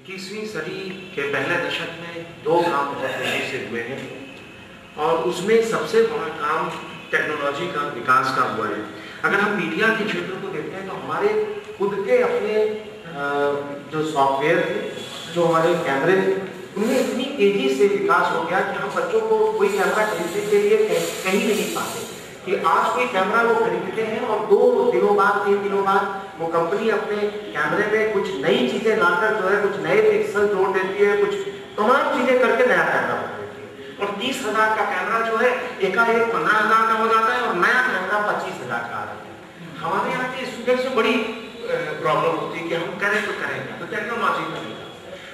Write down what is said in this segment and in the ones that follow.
21वीं सदी के पहले दशक में दो काम बहुत तेजी से हुए हैं और उसमें सबसे बड़ा काम टेक्नोलॉजी का विकास का हुआ है। अगर हम मीडिया के क्षेत्र को देखते हैं तो हमारे खुद के अपने जो सॉफ्टवेयर थे, जो हमारे कैमरे थे, उनमें इतनी तेजी से विकास हो गया कि हम बच्चों को कोई कैमरा खरीदने के लिए कहीं नहीं पाते कि आज कोई कैमरा वो खरीदते हैं और 2 दिनों बाद 3 दिनों बाद वो कंपनी अपने कैमरे में कुछ नई चीजें लाकर जो है कुछ नए पिक्सल जोड़ देती है, कुछ तमाम चीजें करके नया कैमरा बना देती है। और 30,000 का कैमरा जो है एकाएक 15,000 का हो जाता है और नया कैमरा 25,000 का आ जाता है। हमारे यहाँ के स्टूडेंट्स में बड़ी प्रॉब्लम होती है कि हम करें तो करेंगे, तो टेक्नोलॉजी करेगा।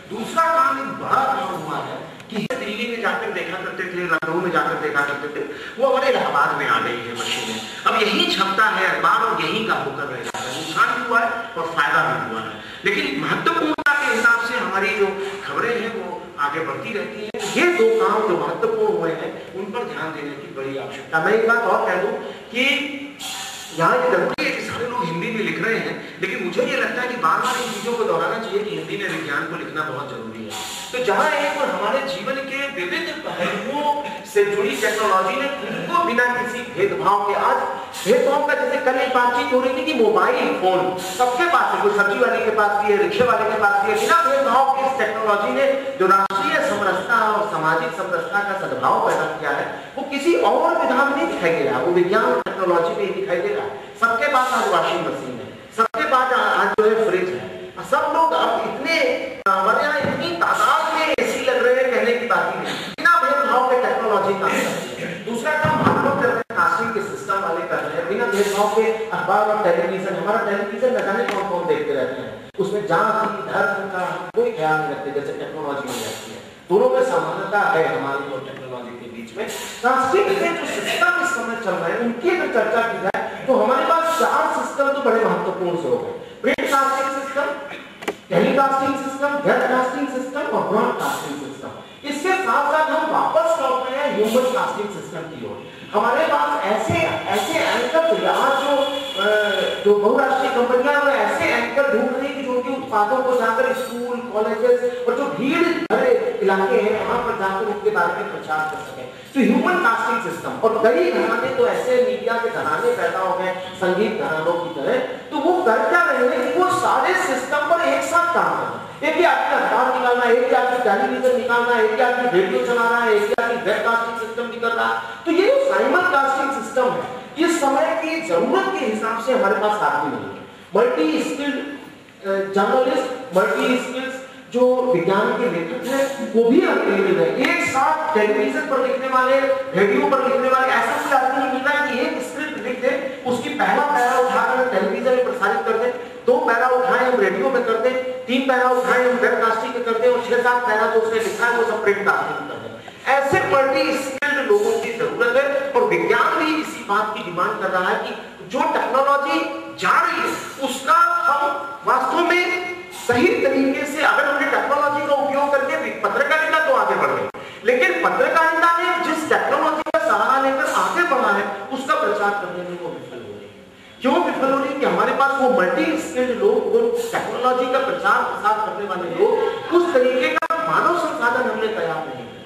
दूसरा काम एक बड़ा काम हुआ है कि दिल्ली में जाकर देखा करते थे, लखनऊ में जाकर देखा करते थे, वो हमारे इलाहाबाद में आ गई है मशीनें। अब यही छपता है अखबार और यही का होकर रह जाता है। नुकसान भी हुआ है और फायदा भी हुआ है, लेकिन महत्वपूर्णता के हिसाब से हमारी जो खबरें हैं वो आगे बढ़ती रहती है। ये 2 काम जो महत्वपूर्ण हुए हैं उन पर ध्यान देने की बड़ी आवश्यकता। मैं एक बात और कह दूं कि यहाँ ये जरूरी है कि सारे लोग हिंदी में लिख रहे हैं, लेकिन मुझे ये लगता है कि बार बार इन चीजों को दोहराना चाहिए कि हिंदी में विज्ञान को लिखना बहुत जरूरी है। तो जहाँ एक हमारे जीवन के विविध पहलुओं से जुड़ी टेक्नोलॉजी ने खुद को बिना किसी भेदभाव के, आज भेदभाव का जैसे कल एक बातचीत हो रही थी कि मोबाइल फोन सबके पास है, कोई सब्जी वाले के पास भी है, रिक्शे वाले के पास भी है, बिना भेदभाव के इस टेक्नोलॉजी ने जो राष्ट्रीय समरसता और सामाजिक समरसता का सद्भाव पैदा किया है वो किसी और विधा में नहीं दिखाई दे रहा, वो विज्ञान टेक्नोलॉजी में ही दिखाई दे रहा है। सबके पास आज वॉशिंग मशीन है, सबके पास आज जो है फ्रिज है, सब लोग अब इतने हमारे यहाँ इतनी तादाद में एसी लग रहे हैं, कहने की बात ही नहीं, बिना भेदभाव के टेक्नोलॉजी काम करती है। दूसरा काम हम लोग कर रहे हैं, कास्टिंग के सिस्टम वाले कर रहे हैं, बिना भेदभाव के अखबार और टेलीविजन, हमारा टेलीविजन न जाने कौन कौन देखते रहते हैं, उसमें जाति धर्म का कोई ख्याल नहीं रखते जैसे टेक्नोलॉजी में रहती है। दोनों में समानता है हमारी और टेक्नोलॉजी के बीच में। कास्टिंग के जो सिस्टम इस समय चल रहे हैं उनकी अगर चर्चा की जाए तो हमारे पास 4 सिस्टम तो बड़े महत्वपूर्ण से हो गए। Print casting system, telecasting system, webcasting system और ब्रॉडकास्टिंग सिस्टम। इसके साथ साथ हम वापस लौट रहे हैं ह्यूमन कास्टिंग सिस्टम की ओर। हमारे पास ऐसे एंकर जो बहुराष्ट्रीय कंपनियां वो ऐसे एंकर ढूंढ रही है कि जो उनके उत्पादों को जाकर स्कूल कॉलेजेस और जो भीड़ भरे इलाके हैं वहां पर जाकर उनके बारे में प्रचार कर सके। तो ह्यूमन कास्टिंग सिस्टम और कई घराने तो ऐसे मीडिया के घराने पैदा हो गए संगीत घरानों की तरह, तो वो कर क्या रहे हैं कि वो सारे सिस्टम पर एक साथ काम कर रहे हैं। एक ही आदमी अखबार निकालना है, एक ही आदमी टेलीविजन निकालना है, एक ही आदमी रेडियो चला रहा है, एक ही आदमी वेबकास्टिंग सिस्टम भी कर रहा है। तो ये साइमन कास्टिंग सिस्टम है, इस समय की जरूरत के हिसाब से हमारे पास आदमी नहीं है। Multi skilled journalist, multi skills जो विज्ञान के लेखक हैं वो भी अवेलेबल है। एक साथ टेलीविजन पर लिखने वाले, रेडियो पर लिखने वाले, ऐसा कोई आदमी नहीं मिला कि एक स्क्रिप्ट लिख दे, उसकी पहला पैरा उठाकर टेलीविजन में प्रसारित कर दे, 2 पैरा उठाए हम रेडियो में कर दे, 3 पैरा उठाए हम वेबकास्टिंग में कर दे और 6-7 पैरा जो उसने लिखा है वो सब प्रिंट कास्टिंग कर दे। ऐसे मल्टी स्किल्ड लोगों की जरूरत है और विज्ञान भी इसी बात की डिमांड कर रहा है कि जो टेक्नोलॉजी जा रही है उसका हम वास्तव में सही तरीके से, अगर हमने टेक्नोलॉजी का उपयोग करके पत्रकारिता तो आगे बढ़ गई, लेकिन पत्रकारिता ने जिस टेक्नोलॉजी का सहारा लेकर आगे बढ़ा है उसका प्रचार करने में वो विफल हो रही है। क्यों विफल हो रही है कि हमारे पास वो मल्टी स्किल्ड लोग, वो टेक्नोलॉजी का प्रचार प्रसार करने वाले लोग, उस तरीके का मानव संसाधन हमने तैयार नहीं किया।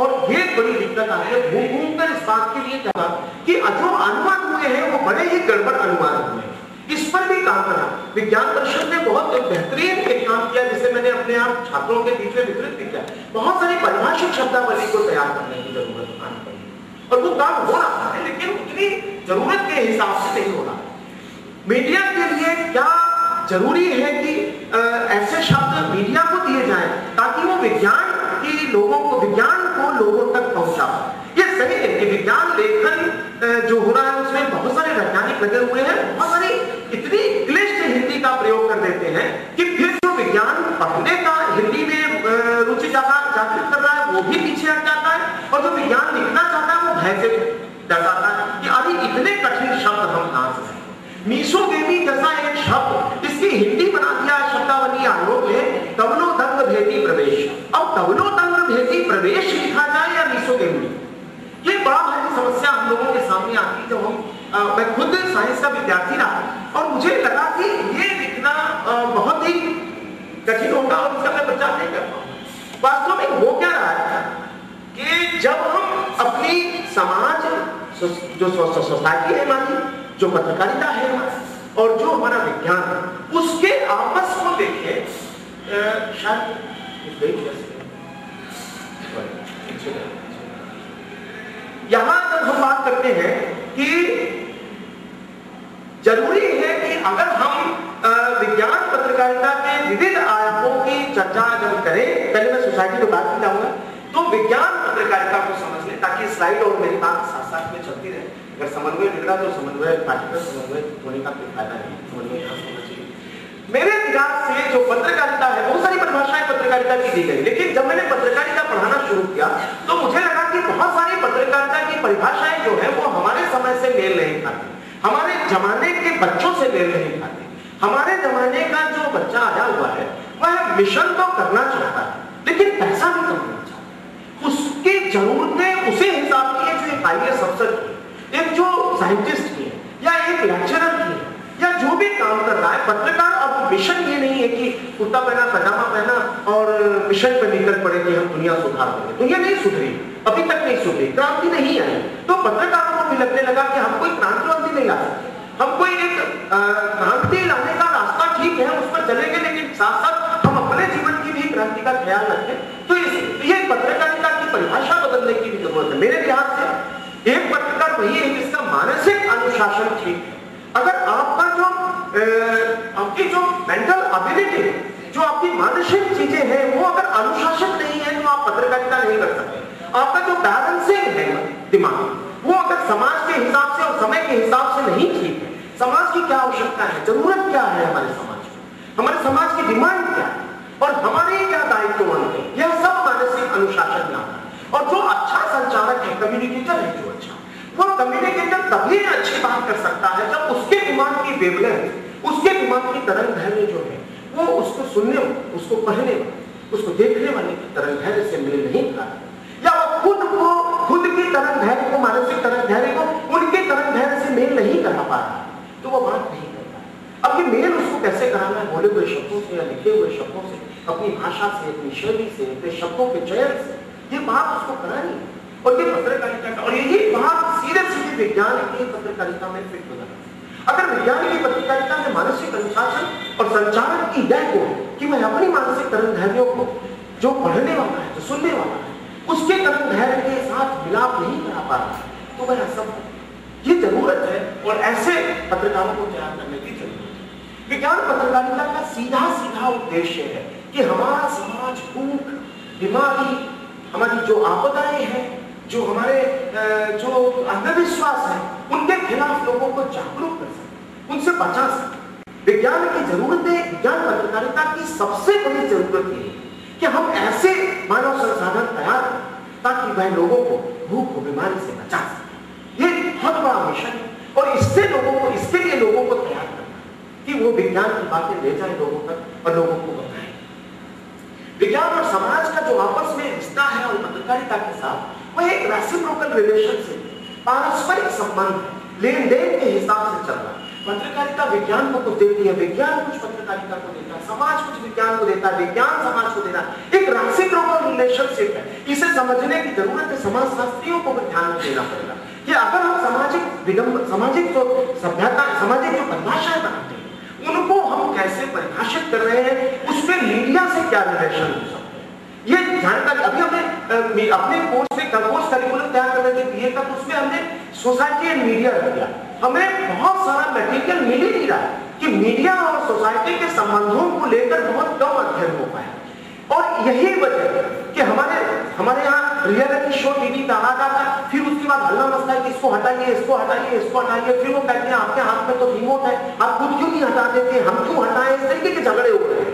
और ये बड़ी दिक्कत आ है। घूम कर इस बात के लिए कहा कि जो अनुमान हुए हैं वो बड़े ही गड़बड़ अनुमान हुए हैं, इस पर भी काम करना। विज्ञान परिषद ने बहुत बेहतरीन एक काम किया जिसे मैंने अपने आप छात्रों के बीच में वितरित भी किया। बहुत सारी परिभाषित शब्दावली को तैयार करने की जरूरत आनी पड़ी और वो काम हो रहा है, लेकिन उतनी जरूरत के हिसाब से नहीं हो रहा। मीडिया के लिए क्या जरूरी है कि ऐसे शब्द मीडिया को दिए जाएं ताकि वो विज्ञान को लोगों तक पहुंचा। ये सही है कि विज्ञान लेखन जो हो रहा है उसमें बहुत सारे वैज्ञानिक लगे हुए हैं, बहुत सारी इतनी क्लिष्ट हिंदी का प्रयोग कर देते हैं कि फिर जो विज्ञान पढ़ने का हिंदी में रुचि जागृत कर रहा है वो भी पीछे हट जाता है और जो विज्ञान लिखना चाहता है वो भय से डर जाता है कि अभी इतने कठिन शब्द हम कहां से सीखें। मीसोगेमी जैसा एक शब्द इसकी हिंदी बना दिया शब्दावली आयोग ने, तवलो दंग भेदी प्रवेश। अब तवलो दंग भेदी प्रवेश लिखा जाए या मीसोगेमी, ये बड़ा भारी समस्या हम लोगों के सामने आती है। जब हम मैं खुद साइंस का विद्यार्थी रहा और मुझे लगा कि ये लिखना बहुत ही कठिन होगा और उसका मैं प्रचार नहीं कर पाऊंगा। वास्तव में हो क्या रहा है कि जब हम अपनी समाज जो सोसाइटी है हमारी, जो पत्रकारिता है हमारी और जो हमारा विज्ञान, उसके आपस को देखें, शायद यहां जब हम बात करते हैं कि जरूरी है कि अगर हम विज्ञान पत्रकारिता के विविध आयामों की चर्चा जब करें, पहले मैं सोसाइटी की बात में जाऊंगा, तो विज्ञान पत्रकारिता को समझ लें ताकि स्लाइड और मेरी बात साथ साथ में चलती रहे। अगर समन्वय बिगड़ा तो समन्वय पाठ्यक्रम समन्वय होने का कोई फायदा नहीं, समन्वय होना चाहिए। मेरे ध्यान से जो पत्रकारिता है, बहुत सारी परिभाषाएं पत्रकारिता की दी गई, लेकिन जब मैंने पत्रकारिता पढ़ाना शुरू किया तो मुझे लगा कि बहुत सारी पत्रकारिता की परिभाषाएं जो है वो हमारे समय से मेल नहीं खाती, हमारे जमाने के बच्चों से मेल नहीं खाती। हमारे जमाने का जो बच्चा आया हुआ है वह मिशन तो करना चाहता है लेकिन पैसा भी कमाना चाहता है। उसकी जरूरतें उसी हिसाब की है जो एक IAS अफसर की, एक जो साइंटिस्ट की है, या एक लेक्चरर की है, या जो भी काम कर रहा है। पत्रकार अब मिशन ये नहीं है कि कुर्ता पहना पैजामा पहना और मिशन पर निकल पड़े कि हम दुनिया सुधार देंगे। दुनिया नहीं सुधरी, अभी तक नहीं सुधरी, क्रांति नहीं आई। तो पत्रकारों को भी लगने लगा कि हम कोई क्रांति नहीं ला सकते, हम कोई एक क्रांति लाने का रास्ता ठीक है उस पर चलेंगे, लेकिन साथ साथ हम अपने जीवन की भी क्रांति का ख्याल रखें। तो ये पत्रकारिता की परिभाषा बदलने की भी जरूरत है। मेरे ख्याल से एक पत्रकार वही है जिसका मानसिक अनुशासन ठीक है। अगर आपका जो आपकी जो मेंटल एबिलिटी, जो आपकी मानसिक चीजें हैं वो अगर अनुशासित नहीं है तो आप पत्रकारिता नहीं कर सकते। आपका जो बैलेंसिंग है दिमाग, वो अगर समाज के हिसाब से और समय के हिसाब से नहीं ठीक है, समाज की क्या आवश्यकता है, जरूरत क्या है हमारे समाज में, हमारे समाज की डिमांड क्या है और हमारे क्या दायित्व बनते हैं, यह सब मानसिक अनुशासन में आता है। और जो अच्छा संचारक है, कम्युनिकेटर है जो अच्छा, वो कम्युनिकेटर तभी अच्छी बात कर सकता है जब उसके दिमाग की वेवलेंथ, उसके दिमाग की तरंग दैर्घ्य जो है वो उसको सुनने, उसको पढ़ने, उसको देखने वाले की तरंग दैर्घ्य से मेल नहीं खा, या वो खुद की तरंग दैर्घ्य को, मानसिक तरंग दैर्घ्य को उनके तरंग दैर्घ्य से मेल नहीं करा पा रहा, तो वो बात नहीं करता। अब ये मेल उसको कैसे कराना है, बोले हुए शब्दों से या लिखे हुए शब्दों से, अपनी भाषा से, अपनी शैली से, अपने शब्दों के चयन से, ये बात उसको करानी है। और ये पत्रकारिता का, और यही बात सीधे सीधे विज्ञान की पत्रकारिता में फिट हो जाती है। अगर विज्ञान की पत्रकारिता में मानसिक अनुशासन और संचार की यह गुण कि वह अपनी मानसिक तरंग दैर्घ्यों को, जो पढ़ने वाला है, जो सुनने वाला है, उसके तरंग दैर्घ्य के साथ मिलाप नहीं करा पा रहा, तो वह असफल। ये जरूरत है और ऐसे पत्रकारों को तैयार करने की जरूरत है। विज्ञान पत्रकारिता का सीधा सीधा उद्देश्य है कि हमारा समाज भूख, बीमारी, हमारी जो आपदाएं हैं, जो हमारे जो अंधविश्वास है, उनके खिलाफ लोगों को जागरूक कर सके, उनसे बचा सके। विज्ञान की जरूरत है, विज्ञान पत्रकारिता की सबसे बड़ी जरूरत ये है कि हम ऐसे मानव संसाधन तैयार करें ताकि वह लोगों को भूख और बीमारी से बचा सके। ये बहुत बड़ा मिशन है और इससे लोगों को, इसके लिए लोगों को तैयार करना कि वो विज्ञान की बातें ले जाए लोगों तक और लोगों को बताएं। विज्ञान और समाज का जो आपस में रिश्ता है और पत्रकारिता के साथ, वह एक रेसिप्रोकल रिलेशनशिप, पारस्परिक संबंध, लेन देन के हिसाब से चल रहा है। पत्रकारिता विज्ञान को कुछ देती है, विज्ञान कुछ पत्रकारिता को देता है, समाज कुछ विज्ञान को देता है, विज्ञान समाज को देता है। एक रेसिप्रोकल रिलेशनशिप है। इसे समझने की जरूरत है। समाज शास्त्रियों को भी ध्यान देना पड़ेगा कि अगर हम सामाजिक जो सभ्यता, सामाजिक जो परिभाषाएं बनाते हैं, उनको हम कैसे परिभाषित कर रहे हैं, उसमें मीडिया से क्या रिलेशन हो सकता है, ये जानकारी। अभी हमने अपने कोर्स करिकुलम तैयार कर रहे थे बीए का, तो उसमें हमने सोसाइटी एंड मीडिया रख दिया। हमें बहुत सारा मटेरियल मिल ही नहीं रहा कि मीडिया और सोसाइटी के संबंधों को लेकर बहुत कम अध्ययन हो पाया। और यही वजह है कि हमारे यहाँ रियलिटी शो टीवी पे आ जाता, फिर उसके बाद हल्ला मचता है कि इसको हटाइए, इसको हटाइए, इसको हटाइए। फिर वो कहते हैं आपके हाथ में तो रिमोट है, आप खुद क्यों नहीं हटा देते, हम क्यों हटाएं। इस तरीके के झगड़े हो रहे हैं।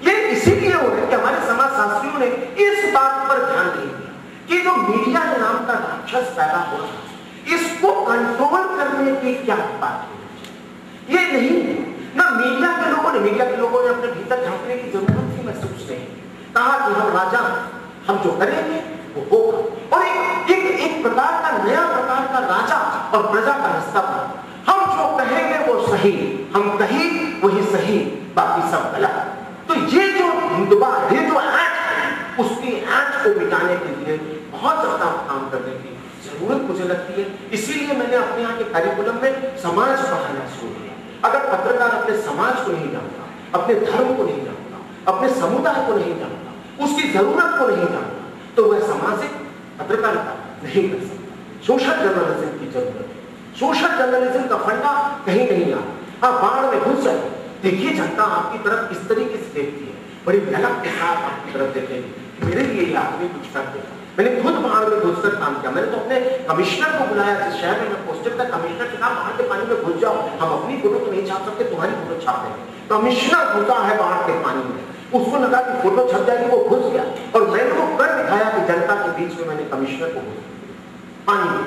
ये इसीलिए हो रहे हैं कि हमारे समाज शास्त्रियों ने इस बात पर ध्यान नहीं दिया कि जो मीडिया के नाम का राक्षस पैदा हो रहा है, इसको कंट्रोल करने की क्या बात है। ये नहीं है ना, मीडिया के लोगों ने अपने भीतर झांकने की जरूरत ही महसूस नहीं, कहा कि हम राजा, हम जो करेंगे वो होगा। और एक प्रकार का नया प्रकार का राजा और प्रजा का रिश्ता बना। हम जो कहेंगे वो सही, हम कहीं वही सही, बाकी सब गलत। तो ये जो धुंधवा, ये जो ऐट है, उसकी ऐट को मिटाने के लिए बहुत ज्यादा काम करने की जरूरत मुझे लगती है। इसीलिए मैंने अपने यहाँ के करिकुलम में समाज पढ़ाना शुरू किया। अगर पत्रकार अपने समाज को नहीं जानता, अपने धर्म को नहीं जानता, अपने समुदाय को नहीं जानता, उसकी जरूरत को नहीं जानता, तो वह सामाजिक पत्रकारिता नहीं कर सकता। सोशल जर्नलिज्म की जरूरत है। सोशल जर्नलिज्म का फंडा कहीं नहीं आता। आप बाढ़ में घुस जाए, देखिए जनता आपकी तरफ इस तरीके से देखती है, बड़ी झलक के साथ आपकी तरफ देखेगी। मेरे लिए ये आदमी कुछ कर देगा। मैंने खुद बाढ़ में घुसकर काम किया। मैंने तो अपने कमिश्नर को बुलाया, जिस शहर में मैं पोस्टेड था, कमिश्नर के साथ बाढ़ के पानी में घुस जाओ, हम अपनी फोटो तो नहीं छाप सकते, तुम्हारी फोटो छाप देंगे। कमिश्नर घुसा है बाढ़ के पानी में, उसको लगा कि फोटो छप जाएगी, वो घुस गया और मैंने वो कर दिखाया कि जनता के बीच में मैंने कमिश्नर को पानी में,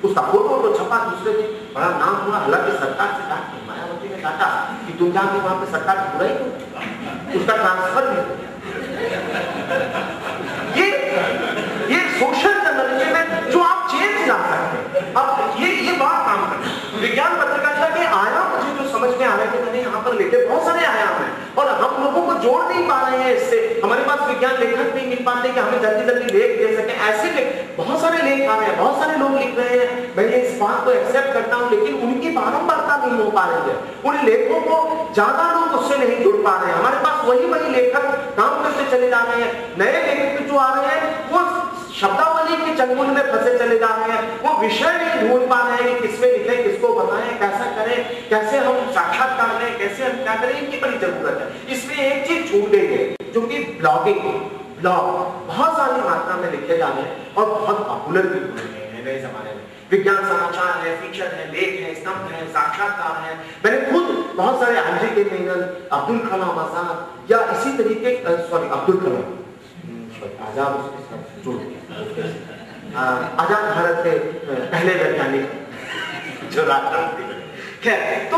उसका फोटो तो छपा, दूसरे दिन बड़ा नाम हुआ। हालांकि सरकार से कहा, मायावती ने कहा कि तुम जाके वहां पे सरकार की बुराई करो, उसका ट्रांसफर भी हो गया। ये सोशल जर्नलिज्म है जो आप चेंज ला सकते हैं। अब ये बात काम करते हैं। विज्ञान पत्रकारिता के आयाम मुझे जो समझ में आ रहे थे, मैंने यहाँ पर लेके बहुत सारे आयाम हैं और हम लोगों को जोड़ नहीं पा रहे हैं इससे। हमारे पास विज्ञान लेखक नहीं मिल पाते कि हमें जल्दी जल्दी लेख दे सके। ऐसे बहुत सारे लेख आ रहे हैं, बहुत सारे लोग लिख रहे हैं, मैं ये इस बात को एक्सेप्ट करता हूँ, लेकिन उनकी बारंबारता नहीं हो पा रही है। उन लेखों को ज्यादा लोग उससे नहीं जुड़ पा रहे हैं। हमारे पास वही लेखक काम करते चले जा रहे हैं। नए लेखक जो आ रहे हैं वो शब्दावली के चंगुल में फंसे चले जा रहे हैं। वो विषय नहीं ढूंढ पा रहे हैं कि किसमें लिखें, किसको बताएं, कैसा करें, कैसे हम साक्षात्कार लें, कैसे हम क्या करें, इनकी बड़ी जरूरत है। इसमें एक चीज छूट गई है जो कि ब्लॉग बहुत सारी मात्रा में लिखे जा रहे हैं और बहुत पॉपुलर भी हो रहे हैं नए जमाने में। विज्ञान समाचार है, फीचर है, लेख है, स्तंभ है, साक्षात्कार है। मैंने खुद बहुत सारे आरजे के मेनन, अब्दुल कलाम आजाद या इसी तरीके अब्दुल कलाम आजाद उसके साथ जुड़ गया, आजाद भारत के पहले वैज्ञानिक जो राष्ट्रपति। खैर, तो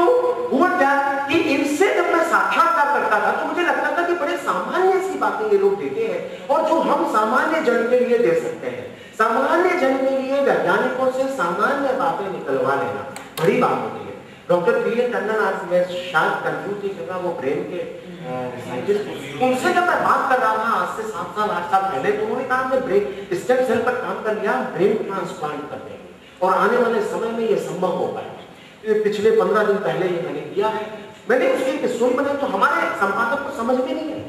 हुआ क्या कि इनसे जब मैं साक्षात्कार करता था तो मुझे लगता था कि बड़े सामान्य सी बातें ये लोग देते हैं और जो हम सामान्य जन के लिए दे सकते हैं। सामान्य जन के लिए वैज्ञानिकों से सामान्य बातें निकलवा लेना बड़ी बात होती है। डॉक्टर पी एन टंडन, आज मैं शायद कंफ्यूज नहीं कर रहा, वो ब्रेन के साइंटिस्ट, उनसे जब मैं बात कर रहा था आज से 7 साल 8 साल पहले, तो उन्होंने कहा हमने ब्रेन स्टेम सेल पर काम कर लिया, ब्रेन ट्रांसप्लांट कर देंगे और आने वाले समय में ये संभव हो पाएगा। पिछले 15 दिन पहले ये मैंने किया है। मैंने उसकी एक स्टोरी बनाई तो हमारे संपादक को समझ में नहीं आई,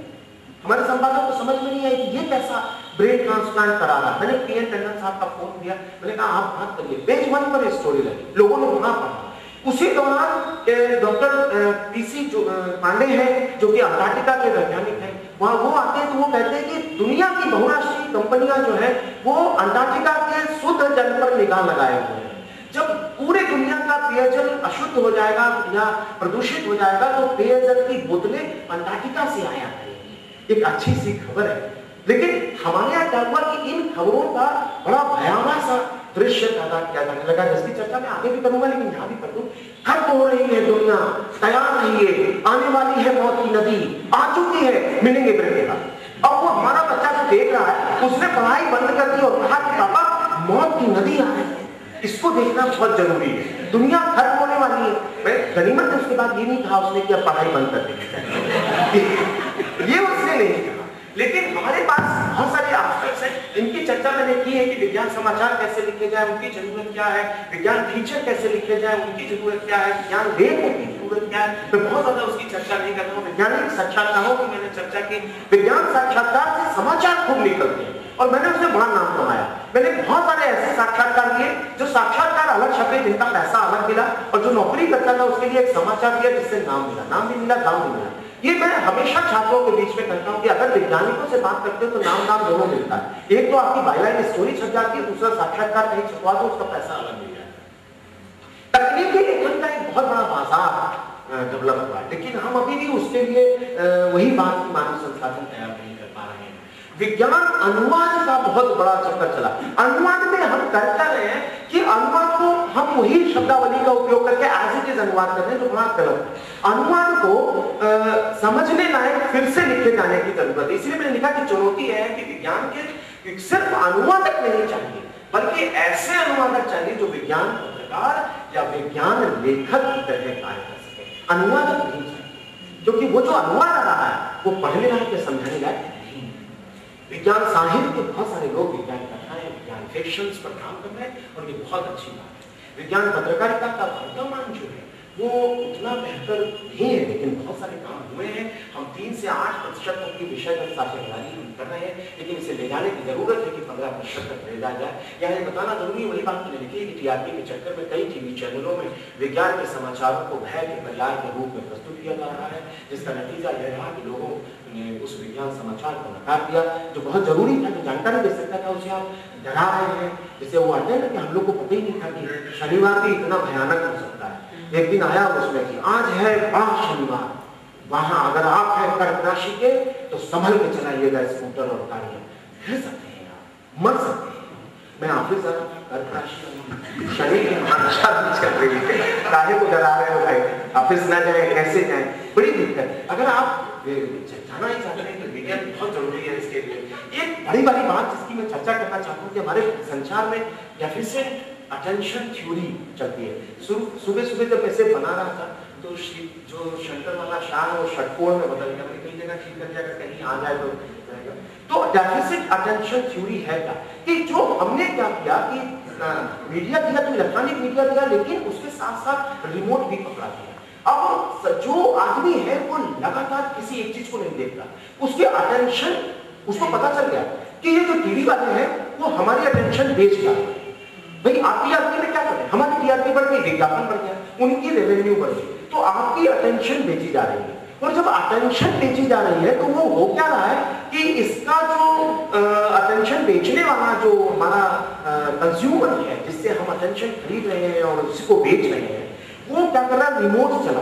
हमारे संपादक को समझ में नहीं आई कि ये कैसा ब्रेन ट्रांसप्लांट करा रहा। मैंने पी एन टंडन साहब का फोन किया, मैंने कहा आप बात करिए। पेज 1 पर स्टोरी लगी, लोगों ने वहां पढ़ा। उसी दौरान डॉक्टर पीसी पांडे हैं जो कि अंटार्कटिका के वैज्ञानिक हैं, वहां वो आते हैं तो वो कहते हैं कि दुनिया की बहुराष्ट्रीय कंपनियां जो है वो अंटार्कटिका के शुद्ध जल पर निगाह लगाए हुए हैं। जब पूरे दुनिया का पेयजल अशुद्ध हो जाएगा या प्रदूषित हो जाएगा तो पेयजल की बोतलें अंटार्कटिका से आया करेंगी। एक अच्छी सी खबर है, लेकिन हमारे यहाँ क्या हुआ कि इन खबरों का बड़ा भयावह सा दृश्य पैदा किया जाने लगा, जिसकी चर्चा मैं आगे भी करूंगा, लेकिन यहाँ भी कर दूं। खत्म हो रही है दुनिया, तैयार रहिए, आने वाली है मौत की नदी, आ चुकी है, मिलेंगे ब्रेकेगा। अब वो हमारा बच्चा जो देख रहा है उसने पढ़ाई बंद कर दी और कहा कि पापा मौत की नदी आ रही है, इसको देखना बहुत जरूरी है, दुनिया खत्म होने वाली है। मैं गनीमत उसके बाद ये नहीं कहा उसने कि अब पढ़ाई बंद कर देनी ये उसने नहीं कहा। लेकिन हमारे पास बहुत सारे एस्पेक्ट्स हैं, इनकी चर्चा मैंने की है कि विज्ञान समाचार कैसे लिखे जाए, उनकी जरूरत क्या है, विज्ञान फीचर कैसे लिखे जाए, उनकी जरूरत क्या है, विज्ञान लेखों की जरूरत क्या है। मैं बहुत ज्यादा उसकी चर्चा नहीं कर रहा हूँ। वैज्ञानिक साक्षात्कारों की मैंने चर्चा की। विज्ञान साक्षात्कार से समाचार खूब निकलते हैं और मैंने उससे बड़ा नाम कमाया। मैंने बहुत सारे ऐसे साक्षात्कार किए जो साक्षात्कार अलग छपे, जिनका पैसा अलग मिला, और जो नौकरी करता था उसके लिए एक समाचार दिया जिससे नाम मिला, नाम भी मिला, दाम भी मिला। ये मैं हमेशा छात्रों के बीच में कहता हूं कि अगर वैज्ञानिकों से बात करते हो तो नाम दोनों मिलता है। एक तो आपकी बायलाइन स्टोरी छप जाती है, दूसरा साक्षात्कार कहीं छपवा दो उसका पैसा अलग मिल जाता है। तकनीकी लेखन का एक बहुत बड़ा बाजार डेवलप हुआ है, लेकिन हम अभी भी उसके लिए वही बात की मानव संसाधन तैयार नहीं कर पा रहे हैं। विज्ञान अनुवाद का बहुत बड़ा चक्कर चला। अनुवाद में हम करते रहे हैं कि अनुवाद को हम वही शब्दावली का उपयोग करके एज इट इज अनुवाद कर रहे हैं, जो बड़ा गलत है। अनुवाद को समझने लायक फिर से लिखे जाने की जरूरत है। इसलिए मैंने लिखा कि चुनौती है कि विज्ञान के सिर्फ अनुवादक नहीं चाहिए, बल्कि ऐसे अनुवादक चाहिए जो विज्ञान पत्रकार या विज्ञान लेखक की तरह कार्य कर सके। अनुवादक नहीं चाहिए, क्योंकि वो जो अनुवाद आ रहा है वो पढ़ने लायक या समझाने लायक नहीं है। विज्ञान साहित्य के बहुत सारे लोग विज्ञान कथाएं, विज्ञान फिक्शंस पर काम कर रहे हैं और ये बहुत अच्छी बात है। विज्ञान पत्रकारिता का वर्तमान जो है वो उतना बेहतर नहीं है, लेकिन बहुत सारे काम हुए हैं। हम 3 से 8% तक की विषयगत साझेदारी हम कर रहे हैं, लेकिन इसे ले जाने की जरूरत है कि 15% तक ले जाया जाए। यहाँ ये बताना जरूरी है, वही बात मैंने लिखी है कि टीआरपी के चक्कर में कई टीवी चैनलों में विज्ञान के समाचारों को भय के पर्याय के रूप में प्रस्तुत किया जा रहा है, जिसका नतीजा यह रहा कि लोगों ने उस विज्ञान समाचार को नकार दिया जो बहुत जरूरी था, जो जानकारी दे सकता था, उसे आप डरा रहे हैं। जैसे वो आते हैं ना कि हम लोग को पता ही नहीं था कि शनिवार भी इतना भयानक हो सकता है। एक दिन आया उसमें कि आज है बड़ा शनिवार, वहां अगर आप हैं कर्क राशि के तो संभल के चलाइएगा स्कूटर और गाड़ियां, फिर सकते हैं आप, मर सकते हैं। मैं ऑफिस जा रहा था, कर्क राशि शनि की मानसा चल रही है, काहे को डरा रहे हो भाई, ऑफिस ना जाए कैसे जाए, बड़ी दिक्कत। अगर आप जाना ही चाहते हैं तो विज्ञान बहुत जरूरी है इसके लिए। एक बड़ी बड़ी बात जिसकी मैं चर्चा करना चाहता हूँ कि हमारे संचार में डेफिशिएंट अटेंशन थ्योरी चलती है। सुबह सुबह जब ऐसे बना रहा था तो जो शंकर वाला शान और षटकोण में बदल गया, मैंने कई जगह ठीक कर दिया, अगर कहीं आ जाए तो डेफिसिट अटेंशन थ्योरी है क्या कि जो हमने क्या किया कि मीडिया दिया तो इलेक्ट्रॉनिक मीडिया दिया, लेकिन उसके साथ साथ रिमोट भी पकड़ा दिया। अब जो आदमी है वो लगातार किसी एक चीज को नहीं देखता, उसके अटेंशन, उसको पता चल गया कि ये जो टीवी वाले हैं वो हमारी अटेंशन बेच रहा है। भाई आपकी टीआरपी में क्या कर रहे हैं, हमारी टीआरपी बढ़ गई, विज्ञापन बढ़ गया, उनकी रेवेन्यू बढ़ गई, तो आपकी अटेंशन बेची जा रही है। और जब अटेंशन बेची जा रही है तो वो हो क्या रहा है कि इसका जो अटेंशन बेचने वाला जो हमारा कंज्यूमर है, जिससे हम अटेंशन खरीद रहे हैं और उसको बेच रहे हैं, वो क्या कर रहा है, रिमोट चला,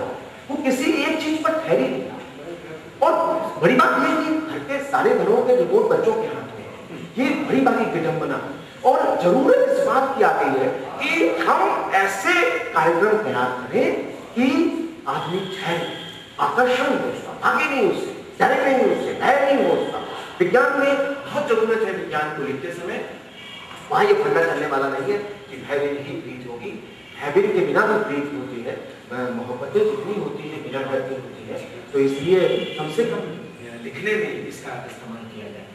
वो किसी एक चीज पर ठहरी नहीं रहा। और बड़ी बात यह कि घर के सारे घरों के रिमोट बच्चों के हाथ में है, ये बड़ी बड़ी विडंबना। और जरूरत इस बात की आ गई है कि हम ऐसे कार्यक्रम तैयार करें कि आदमी ठहरे, आकर्षण हो उसका, आगे नहीं उससे, डरे नहीं उससे, भय नहीं हो उसका। विज्ञान में बहुत जरूरत है, विज्ञान को लिखते समय वहां ये फंडा चलने वाला नहीं है कि भयभीत ही प्रीत होगी, भयभीत के बिना भी प्रीत होती है, मोहब्बतें जितनी होती है बिना डर की होती है। तो इसलिए कम से कम लिखने में इसका इस्तेमाल किया जाए।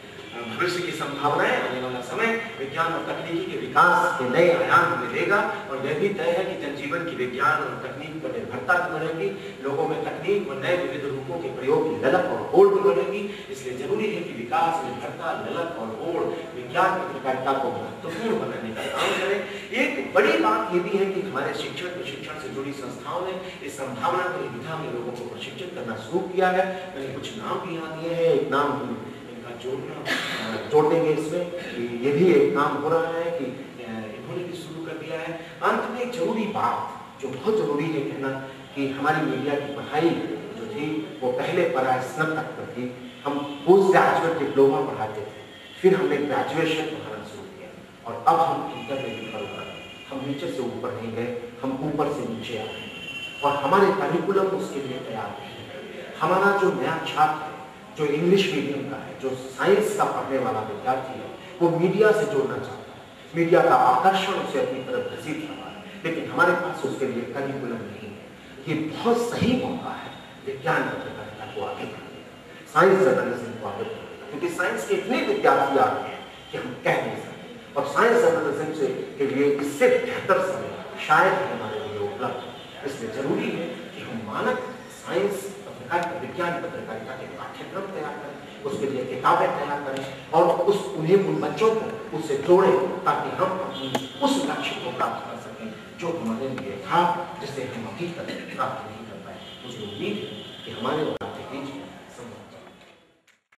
भविष्य की संभावनाएं, आने वाला समय विज्ञान और तकनीकी के विकास के नए आयाम हमें देगा। और यह भी तय है कि जनजीवन की विज्ञान और तकनीक पर निर्भरता भी बढ़ेगी, लोगों में तकनीक व नए विविध रूपों के प्रयोग की ललक और होड़ भी बढ़ेगी। इसलिए जरूरी है कि विकास, निर्भरता, ललक और होड़ विज्ञान पत्रकारिता को महत्वपूर्ण बनाने का काम करें। एक बड़ी बात यह भी है कि हमारे शिक्षण प्रशिक्षण से जुड़ी संस्थाओं ने इस संभावना की दिशा में लोगों को प्रशिक्षित करना शुरू किया है। मैंने कुछ नाम भी यहाँ दिए हैं, एक नाम जोड़ देंगे इसमें, ये भी एक काम हो रहा है कि इन्होंने भी शुरू कर दिया है। अंत में एक जरूरी बात जो बहुत जरूरी है कहना कि हमारी मीडिया की पढ़ाई जो थी वो पहले स्नातक पर थी, हम पोस्ट ग्रेजुएट डिप्लोमा पढ़ाते थे, फिर हमने ग्रेजुएशन पढ़ाना शुरू किया और अब हम इंटरमीडिएट पर उतर गए। हम नीचे से ऊपर नहीं गए, हम ऊपर से नीचे आ गए और हमारे करिकुलम उसके लिए तैयार नहीं है। हमारा जो नया छात्र है, जो इंग्लिश मीडियम का है, जो साइंस का पढ़ने वाला विद्यार्थी है, वो मीडिया से जोड़ना चाहता है, मीडिया का आकर्षण उसे अपनी तरफ घसीट रहा है, लेकिन हमारे पास उसके लिए करिकुलम नहीं है। ये बहुत सही मौका है विज्ञान पत्रकारिता को आगे बढ़ाने का, साइंस जर्नलिज्म को आगे बढ़ाने का, क्योंकि साइंस के इतने विद्यार्थी आ रहे हैं कि हम कह नहीं सकते। और साइंस जर्नलिज्म से के लिए इससे बेहतर समय शायद हमारे लिए उपलब्ध है। इसलिए जरूरी है कि हम मानक साइंस विज्ञान पत्रकारिता के पाठ्यक्रम तैयार करें, उसके लिए किताबें तैयार करें और उन्हें उन बच्चों को उससे जोड़ें ताकि हम उस लक्ष्य को प्राप्त कर सकें जो हमारे लिए था, जिसे हम अभी तक प्राप्त नहीं कर पाए। मुझे उम्मीद है कि हमारे और आपके बीच में